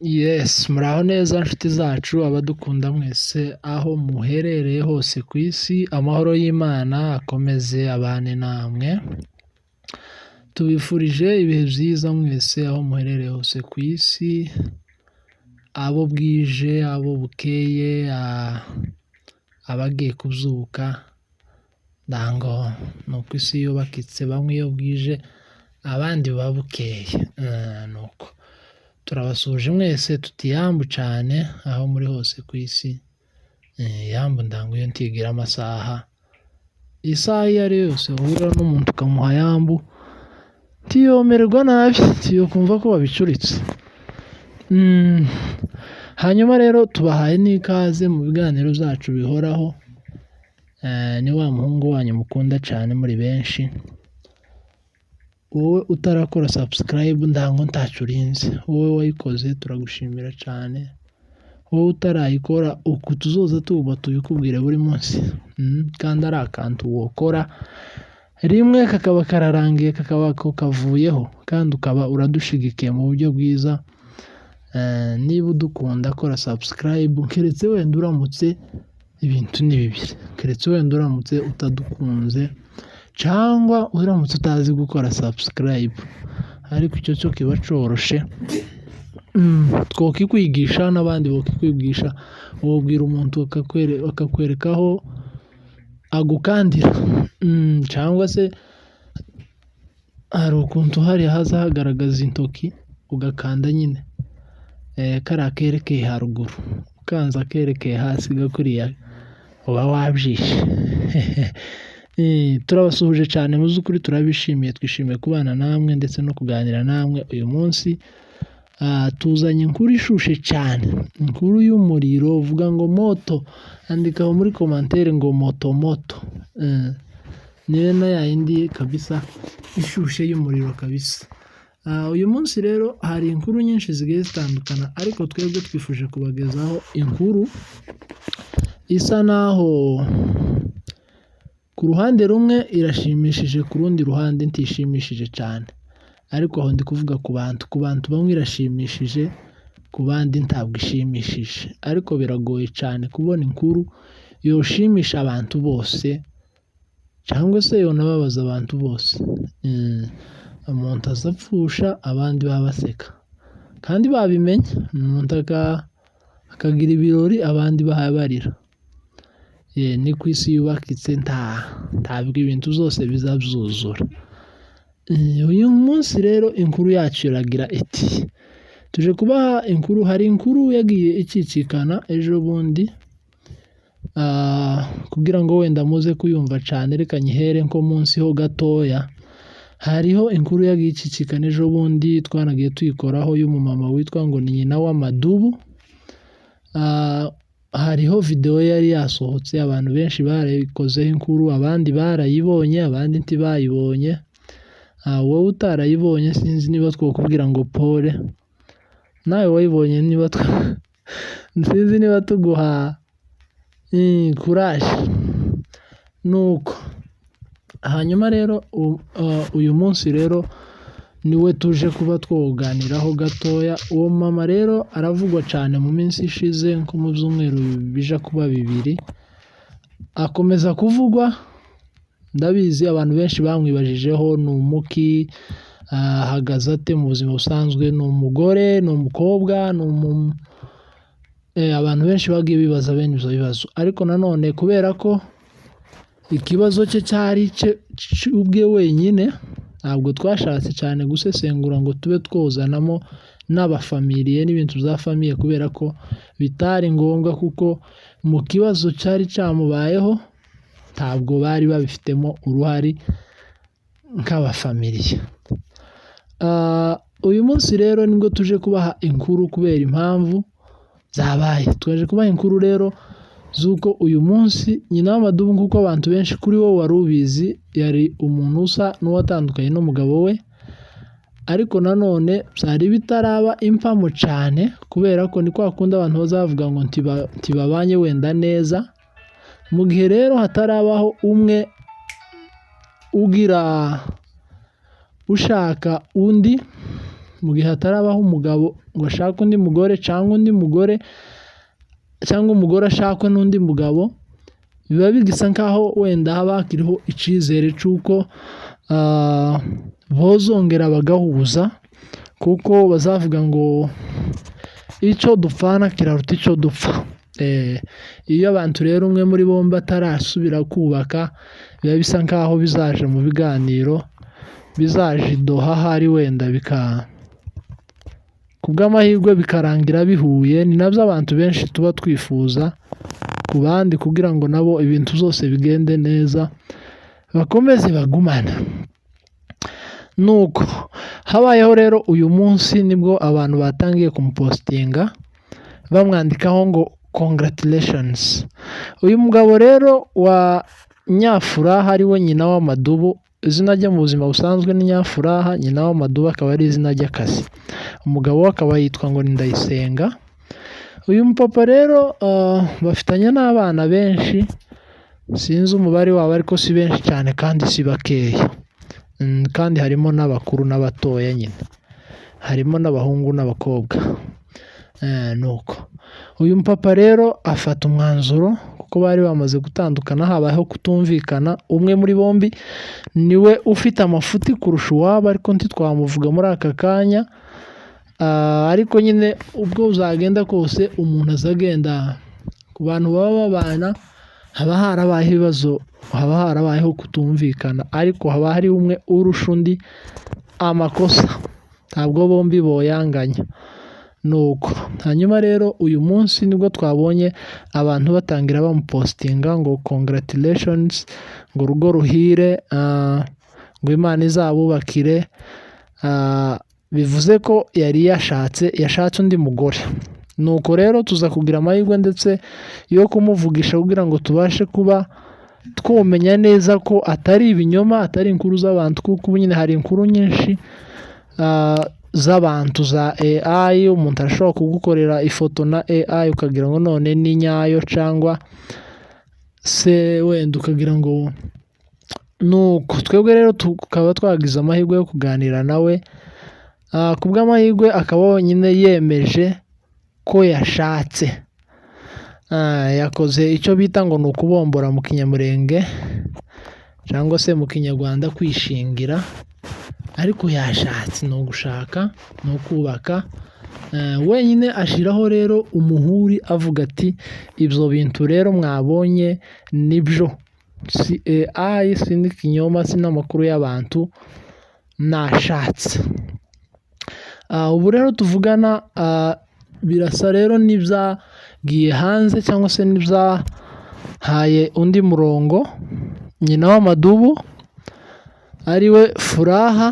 Yes, muraho neza nshuti zacu abadukunda mwese aho muherereye hose ku isi, amahoro y'Imana akomeze abane namwe. Tubifurije ibihe byiza mwese aho muherereye hose ku isi, abo bwije, abo bukeye, abagiye kubyuka, ndango ni uko isi yubakitse, bamwe iyo bwije abandi buba bukeye, nuko turabasuhuje mwese tutiyambu cyane aho muri hose ku isi. Yambu ndango iyo ntigira amasaha, isaha iyo ari yo yose uhura n'umuntu ukamuha yambu ntiyomererwa nabi, ntiyokumva ko wabicuritse. Hanyuma rero tubahaye n'ikaze mu biganiro byacu bihoraho, ni wa muhungu wanyu mukunda cyane muri benshi. Wowe utarakora subscribe ndango ntacyo urinze, wowe wayikoze turagushimira cyane, wowe utarayikora uku tuzoza tuba tubikubwire buri munsi, kandi ari akantu wokora rimwe kakaba kararangiye kakaba kavuyeho kandi ukaba uradushigikiye mu buryo bwiza. Niba udukunda kora subscribe, keretse wenda uramutse ibintu ni bibiri, keretse wenda uramutse utadukunze cyangwa uramutse utazi gukora subscribe, ariko icyo cyo kiba coroshe. Twokikwigisha n'abandi bokikwigisha, wobwira umuntu akakwereka aho agukandira, cyangwa se hari ukuntu hariya haza hagaragaza intoki ugakanda nyine kariya kerekeye haruguru, ukanza kerekeye hasi gakuriya uba wabyishe. Turabasuhuje cyane mu by'ukuri, turabishimiye, twishimiye kubana namwe ndetse no kuganira namwe. Uyu munsi tuzanye inkuru ishushe cyane, inkuru y'umuriro, uvuga ngo moto, andikaho muri komantere ngo moto moto. Niyo na yindi kabisa ishushe y'umuriro kabisa. Uyu munsi rero hari inkuru nyinshi zigiye zitandukana, ariko twebwe twifuje kubagezaho inkuru isa naho ku ruhande rumwe irashimishije, ku rundi ruhande ntishimishije cyane, ariko aho ndi kuvuga ku bantu bamwe irashimishije, ku bandi ntabwo ishimishije, ariko biragoye cyane kubona inkuru yoshimisha abantu bose cyangwa se yonababaza abantu bose. Umuntu azapfusha abandi baba baseka kandi babimenye, umuntu akagira ibirori abandi bahabarira. Ni ku isi yubakitse, ntabwo ibintu byose bizabyuzura. Uyu munsi rero inkuru yacu iragira iti, tuje kubaha inkuru. Hari inkuru yagiye icicikana ejo bundi, kugira ngo wenda muze kuyumva cyane reka nyihere nko munsi ho gatoya. Hariho inkuru yagiye icicikana ejo bundi twanagiye tuyikoraho y'umumama witwa ngo ni nyina w'amadubu. Hariho video yari yasohotse, abantu benshi barayikozeho inkuru, abandi barayibonye abandi ntibayibonye. Wowe utarayibonye sinzi niba twakubwira ngo pole, nawe wayibonye niba sinzi niba tuguha courage. Nuko hanyuma rero uyu munsi rero niwe tuje kuba twoganiraho gatoya. Uwo mama rero aravugwa cyane mu minsi ishize, nko mu byumweru bija kuba 2, akomeza kuvugwa. Ndabizi abantu benshi bamwibajijeho ni umuki, ahagaze ate mu buzima busanzwe, ni umugore, ni umukobwa, abantu benshi bagiye bibaza bene ibyo bibazo. Ariko nanone kubera ko ikibazo cye cyari ubwe wenyine, ntabwo twashatse cyane gusesengura ngo tube twozanamo n'abafamiliye n'ibintu bya famiye, kubera ko bitari ngombwa, kuko mu kibazo cyari cyamubayeho ntabwo bari babifitemo uruhare nk'abafamiliye. Uyu munsi rero nibwo tuje kubaha inkuru kubera impamvu zabaye. Twaje kubaha inkuru rero z'uko uyu munsi nyina w'amadubu, nk'uko abantu benshi kuri wowe wari ubizi, yari umuntu usa n'uwatandukanye n'umugabo we, ariko nanone byari bitaraba impamo cyane, kubera ko ni kwa kundi abantu bazavuga ngo ntibabanye wenda neza. Mu gihe rero hatarabaho umwe ushaka undi mu gihe hatarabaho umugabo ngo ashake undi mugore cyangwa umugore ashakwe n'undi mugabo, biba bigisa nkaho wenda haba hakiriho icyizere cy'uko bozongera bagahuza, kuko bazavuga ngo icyo dupfana kiraruta icyo dupfa. Iyo abantu rero umwe muri bombi atarasubira kubaka, biba bisa nkaho bizaje mu biganiro, bizaje Doha ahari wenda ku bw'amahirwe bikarangira bihuye. Ni nabyo abantu benshi tuba twifuza ku bandi, kugira ngo nabo ibintu byose bigende neza, bakomeze bagumane. Nuko habayeho rero uyu munsi nibwo abantu batangiye kumupostinga bamwandikaho ngo congratulations. Uyu mugabo rero wa Nyafuraha ari we nyina w'Amadubu, izina rye mu buzima busanzwe ni Nyafuraha, nyina w'Amadubu akaba ari izina ry'akazi. Umugabo we akaba yitwa ngo ni Ndayisenga. Uyu mupapa rero bafitanye n'abana benshi, sinzi umubare wabo ariko si benshi cyane kandi si bakeya. Kandi harimo n'abakuru n'abatoya nyine, harimo n'abahungu n'abakobwa. Nuko uyu mupapa rero afata umwanzuro, kuko bari bamaze gutandukana, habayeho kutumvikana. Umwe muri bombi niwe ufite amafuti kurusha uwabo, ariko ntitwamuvuga muri aka kanya. Ariko nyine ubwo uzagenda kose umuntu azagenda, ku bantu baba babana haba harabayeho ibibazo, haba harabayeho kutumvikana, ariko haba hari umwe urusha undi amakosa, ntabwo bombi boyanganya. Nuko hanyuma rero uyu munsi nibwo twabonye abantu batangira bamupostinga ngo congratulations, ngo urugo ruhire, ngo Imana izabubakire. Bivuze ko yari yashatse undi mugore. Nuko rero tuza kugira amahirwe ndetse yo kumuvugisha kugira ngo tubashe kuba twumenya neza ko atari ibinyoma, atari inkuru z'abantu, kuko ubu nyine hari inkuru nyinshi z'abantu za AI. Umuntu arashobora kugukorera ifoto na AI ukagira ngo none ni nyayo, cyangwa se wenda ukagira ngo. Nuko twebwe rero tukaba twagize amahirwe yo kuganira nawe. Ku bw'amahirwe akaba wenyine yemeje ko yashatse. Yakoze icyo bita ngo ni ukubombora mu kinyamurenge, cyangwa se mu kinyarwanda kwishingira. Ariko yashatse, ni ugushaka, ni ukubaka. Wenyine ashyiraho rero umuhuri avuga ati ibyo bintu rero mwabonye nibyo, si AI, si n'ikinyoma, si n'amakuru y'abantu, nashatse. Ubu rero tuvugana birasa rero n'ibyagiye hanze, cyangwa se n'ibyahaye undi murongo nyina w'Amadubu ariwe Furaha,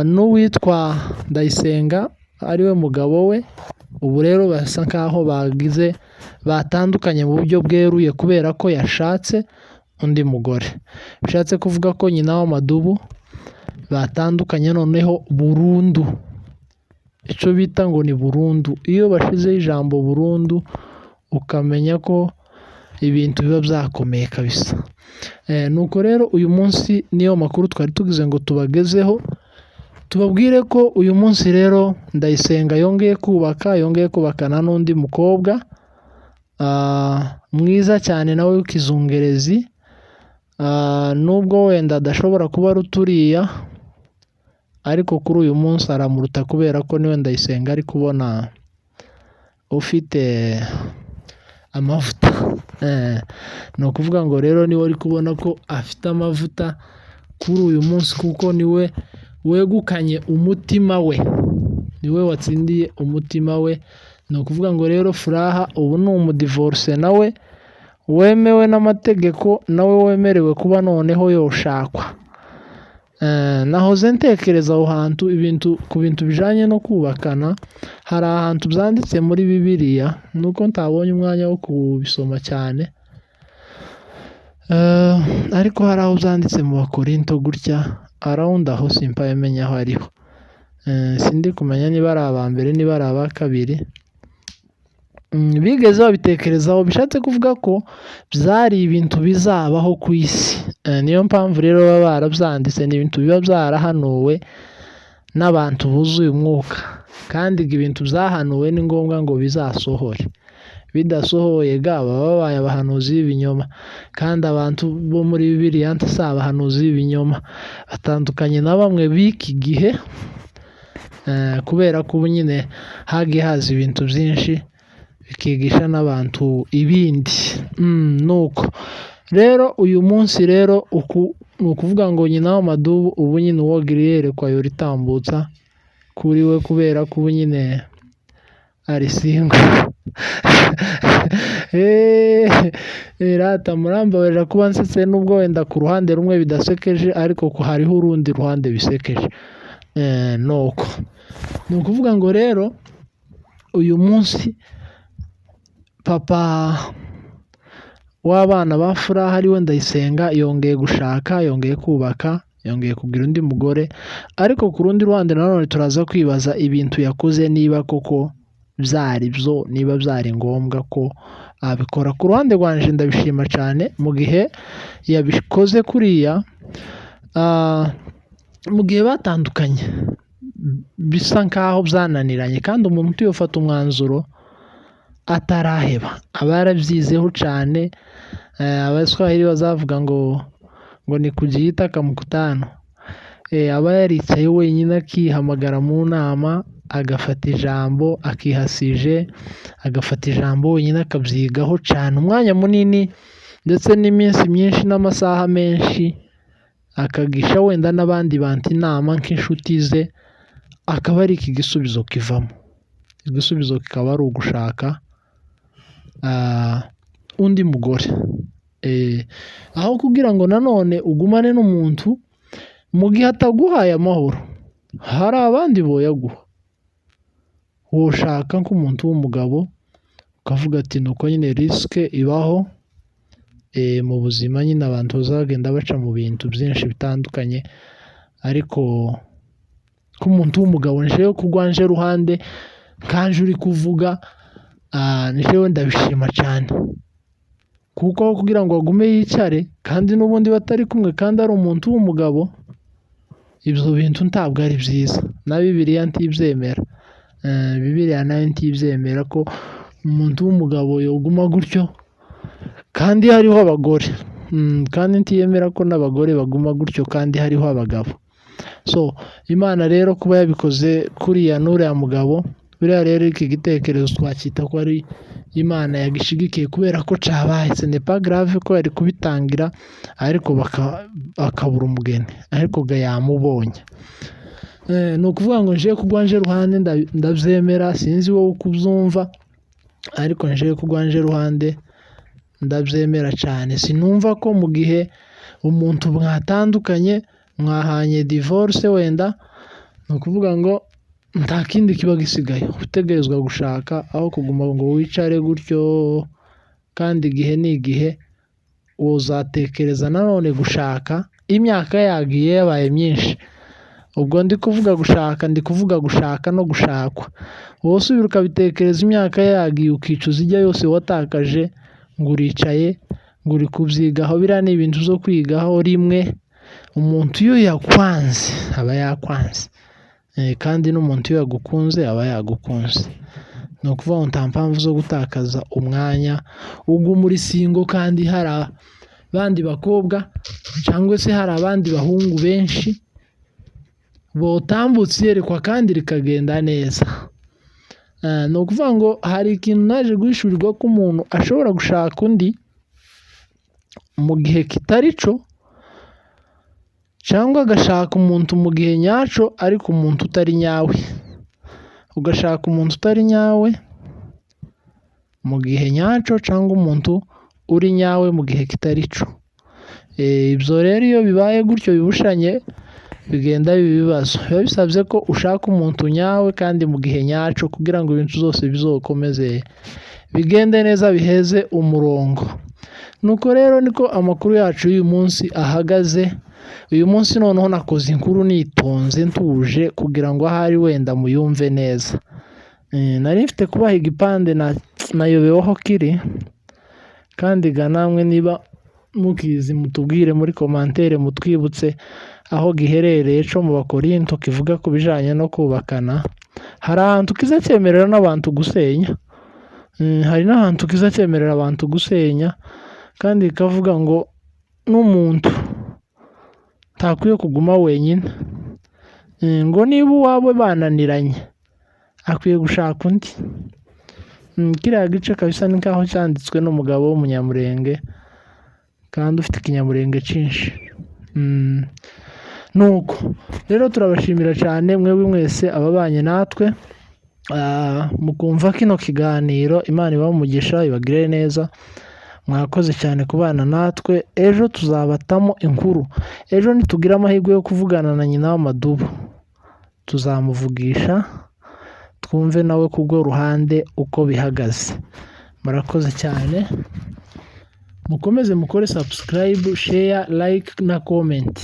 n'uwitwa Ndayisenga ariwe mugabo we. Ubu rero basa nkaho batandukanye mu buryo bweruye, kubera ko yashatse undi mugore. Bishatse kuvuga ko nyina w'Amadubu batandukanye noneho burundu. Icyo bita ngo ni burundu. Iyo bashyizeho ijambo burundu, ukamenya ko ibintu biba byakomeye kabisa. Nuko rero uyu munsi niyo makuru twari tugize ngo tubagezeho, tubabwire ko uyu munsi rero Ndayisenga yongeye kubakana n'undi mukobwa mwiza cyane nawe w'ikizungerezi. Nubwo wenda adashobora kuba ari uturiya, ariko kuri uyu munsi aramuruta, kubera ko niwe Ndayisenga ari kubona ufite amavuta. Ni ukuvuga ngo rero niwe ari kubona ko afite amavuta kuri uyu munsi, kuko niwe wegukanye umutima we, niwe watsindiye umutima we. Ni ukuvuga ngo rero Furaha ubu ni umudivorce nawe, wemewe n'amategeko, nawe wemerewe kuba noneho yoshakwa. Nahoze ntekereza aho hantu ku bintu bijyanye no kubakana, hari ahantu byanditse muri Bibiliya, nuko ntabonye umwanya wo kubisoma cyane, ariko hari aho byanditse mu Bakorinto gutya, arawundi aho simpamenya aho ariho. Sindi kumenya niba ari aba mbere niba ari aba kabiri. Bigeze babitekerezaho, bishatse kuvuga ko byari ibintu bizabaho ku isi. Niyo mpamvu rero baba barabyanditse, ni ibintu biba byarahanuwe n'abantu buzuye umwuka, kandi ibintu byahanuwe ni ngombwa ngo bizasohore, bidasohoye baba babaye abahanuzi b'ibinyoma, kandi abantu bo muri Bibiliya si abahanuzi b'ibinyoma, batandukanye na bamwe b'iki gihe, kubera ko ubu nyine hagiye haza ibintu byinshi bikigisha n'abantu ibindi. Nuko rero uyu munsi rero ni ukuvuga ngo nyina w'amadubu ubu nyine uwo yerekwa yoritambutsa kuri we, kubera ko ubu nyine ari single. Rata murambabarira kuba nsetse, nubwo wenda ku ruhande rumwe bidasekeje ariko hariho urundi ruhande bisekeje. Nuko ni ukuvuga ngo rero uyu munsi papa w'abana ba Furaha ari we Ndayisenga yongeye gushaka, yongeye kubaka, yongeye kugira undi mugore, ariko ku rundi ruhande nanone turaza kwibaza ibintu yakoze niba koko byari byo, niba byari ngombwa ko abikora. Ku ruhande rwanje ndabishima cyane mu gihe yabikoze kuriya, mu gihe batandukanye bisa nkaho byananiranye, kandi umuntu utiyofata umwanzuro ataraheba aba yarabyizeho cyane. Abaswahili bazavuga ngo ni kujiyitaka mkutano. Aba yaricaye wenyine akihamagara mu nama, agafata ijambo akihasije, agafata ijambo wenyine akabyigaho cyane umwanya munini, ndetse n'iminsi myinshi n'amasaha menshi, akagisha wenda n'abandi bantu inama nk'inshuti ze, akaba ari iki gisubizo kivamo. Igisubizo kikaba ari ugushaka undi mugore, aho kugira ngo nanone ugumane n'umuntu mu gihe ataguhaye amahoro, hari abandi boyaguha. Woshaka nk'umuntu w'umugabo ukavuga ati nuko nyine risike ibaho mu buzima, nyine abantu bazagenda baca mu bintu byinshi bitandukanye, ariko nk'umuntu w'umugabo njewe kugwanje ruhande kanje uri kuvuga, njewe ndabishima cyane, kuko kugira ngo agume yicare kandi n'ubundi batari kumwe kandi ari umuntu w'umugabo, ibyo bintu ntabwo ari byiza. Na Bibiliya ntibyemera, Bibiliya nayo ntibyemera ko umuntu w'umugabo yoguma gutyo kandi hariho abagore, kandi ntiyemera ko n'abagore baguma gutyo kandi hariho abagabo. So Imana rero kuba yabikoze kuriya n'uriya mugabo, buriya rero iki gitekerezo twacyita ko ari Imana yagishigikiye, kubera ko cyabaye ce n'est pas grave ko yari kubitangira ariko bakabura umugeni, ariko ga yamubonye. Ni ukuvuga ngo nje kugwanje ruhande ndabyemera, sinzi wowe uko ubyumva, ariko nje kugwanje ruhande ndabyemera cyane. Sinumva ko mu gihe umuntu mwatandukanye mwahanye divorce wenda, ni ukuvuga ngo nta kindi kiba gisigaye, utegerezwa gushaka, aho kuguma ngo wicare gutyo, kandi igihe ni igihe uzatekereza nanone gushaka. Imyaka yagiye yabaye myinshi, ubwo ndi kuvuga gushaka no gushakwa. Wowe usubira ukabitekereza, imyaka yagiye ukicuza ijya yose watakaje, ngo uricaye ngo uri kubyigaho. Biriya ni ibintu byo kwigaho rimwe. Umuntu iyo yakwanze aba yakwanze, kandi n'umuntu iyo yagukunze aba yagukunze. Ni ukuvuga ngo nta mpamvu zo gutakaza umwanya uguma uri single, kandi hari abandi bakobwa cyangwa se hari abandi bahungu benshi botambutse iyerekwa kandi rikagenda neza. Ni ukuvuga ngo hari ikintu naje guhishurirwa ko umuntu ashobora gushaka undi mu gihe kitari cyo, cyangwa agashaka umuntu mu gihe nyacyo ariko umuntu utari nyawe. Ugashaka umuntu utari nyawe mu gihe nyacyo, cyangwa umuntu uri nyawe mu gihe kitari cyo. Ibyo rero iyo bibaye gutyo bibushanye, bigenda ibibazo. Biba bisabye ko ushaka umuntu nyawe kandi mu gihe nyacyo, kugira ngo ibintu byose bizokomeze bigende neza, biheze umurongo. Nuko rero niko amakuru yacu y'uyu munsi ahagaze. Uyu munsi noneho nakoze inkuru nitonze ntuje, kugira ngo ahari wenda muyumve neza. Nari mfite kubaha igipande nayobeweho kiri, kandi ga namwe niba mukizi mutubwire muri komantere mutwibutse aho giherereye cyo mu Bakorinto kivuga ku bijanye no kubakana, hari ahantu kiza cyemerera n'abantu gusenya. Hari n'ahantu kiza cyemerera abantu gusenya kandi kavuga ngo n'umuntu ntakwiye kuguma wenyine, ngo niba uwawe bananiranye akwiye gushaka undi. Kiriya gice kabisa ni nkaho cyanditswe n'umugabo w'umunyamurenge kandi ufite ikinyamurenge cyinshi. Nuko rero turabashimira cyane mwebwe mwese ababanye natwe mukumva kino kiganiro. Imana ibahe umugisha, ibagirire neza. Mwakoze cyane kubana natwe. Ejo tuzabatamo inkuru. Ejo nitugira amahirwe yo kuvugana na nyina w'amadubu, tuzamuvugisha twumve nawe kubwo ruhande uko bihagaze. Murakoze cyane, mukomeze mukore subscribe, share, like na comment.